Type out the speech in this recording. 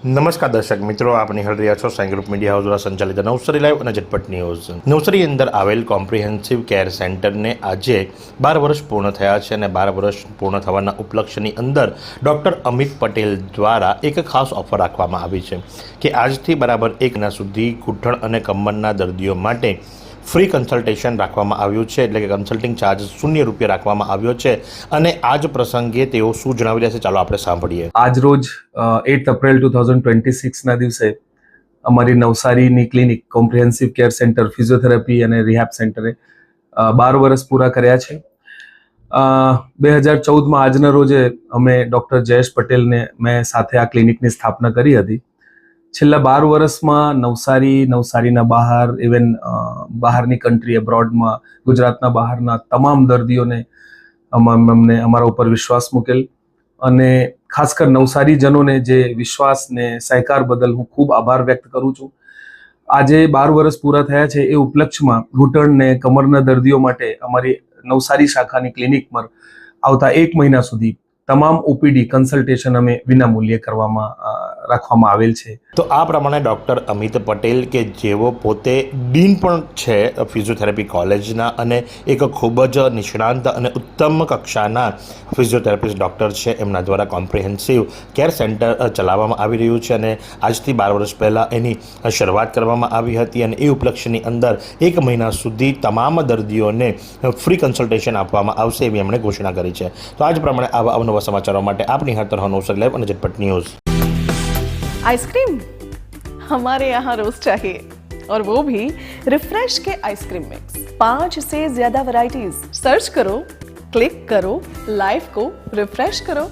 નમસ્કાર દર્શક મિત્રો, આપ નિહાળી રહ્યા છો સાઈ ગ્રુપ મીડિયા હાઉસ દ્વારા સંચાલિત નવસારી લાઈવ અને ઝટપટ ન્યૂઝ. નવસારી અંદર આવેલ કોમ્પ્રિહેન્સિવ કેર સેન્ટરને આજે 12 વર્ષ પૂર્ણ થયા છે અને 12 વર્ષ પૂર્ણ થવાના ઉપલક્ષ્યની અંદર ડૉક્ટર અમિત પટેલ દ્વારા એક ખાસ ઓફર રાખવામાં આવી છે કે આજથી બરાબર 1 મહિના સુધી ઘૂંટણ અને કમરના દર્દીઓ માટે ફ્રી કન્સલ્ટેશન રાખવામાં આવ્યું છે, એટલે કે કન્સલ્ટિંગ ચાર્જ ₹0 રાખવામાં આવ્યો છે. અને આ જ પ્રસંગે તેઓ શું જણાવી રહ્યા છે, ચાલો આપણે સાંભળીએ. આજ રોજ 8 એપ્રિલ 2026ના દિવસે અમારી નવસારીની clinic comprehensive care centre physiotherapy અને રિહેબ સેન્ટરે 12 વર્ષ પૂરા કર્યા છે. 2014માં આજના રોજે અમે ડૉક્ટર જયેશ પટેલને મેં સાથે આ ક્લિનિકની સ્થાપના કરી હતી. છેલ્લા 12 વર્ષમાં નવસારીના બહાર, ઇવન બહારની કન્ટ્રી એબ્રોડમાં, ગુજરાતના બહારના તમામ દર્દીઓને અમને અમારા ઉપર વિશ્વાસ મૂકેલ અને ખાસ કર નવસારીજનોને જે વિશ્વાસ ને સહકાર બદલ હું ખૂબ આભાર વ્યક્ત કરું છું. આજે 12 વર્ષ પૂરા થયા છે એ ઉપલક્ષમાં ઘૂંટણ ને કમરના દર્દીઓ માટે અમારી નવસારી શાખાની ક્લિનિકમાં આવતા 1 મહિના સુધી તમામ ઓપીડી કન્સલ્ટેશન અમે વિનામૂલ્યે રાખવામાં આવેલ છે. તો આ પ્રમાણે ડૉક્ટર અમિત પટેલ કે જેઓ પોતે ડીન પણ છે ફિઝિયોથેરાપી કોલેજના અને એક ખૂબ જ નિષ્ણાંત અને ઉત્તમ કક્ષાના ફિઝિયોથેરાપિસ્ટ ડૉક્ટર છે, એમના દ્વારા કોમ્પ્રિહેન્સિવ કેર સેન્ટર ચલાવવામાં આવી રહ્યું છે અને આજથી 12 વર્ષ પહેલાં એની શરૂઆત કરવામાં આવી હતી અને એ ઉપલક્ષ્યની અંદર 1 મહિના સુધી તમામ દર્દીઓને ફ્રી કન્સલ્ટેશન આપવામાં આવશે એવી એમણે ઘોષણા કરી છે. તો આ જ પ્રમાણે આવા અવનવા સમાચારો માટે આપ નિહાળતા રહો નવસારી લાઈવ અને ઝટપટ ન્યૂઝ. आइसक्रीम हमारे यहाँ रोज चाहिए और वो भी रिफ्रेश के आइसक्रीम मिक्स. 5 से ज्यादा वैरायटीज. सर्च करो, क्लिक करो, लाइफ को रिफ्रेश करो.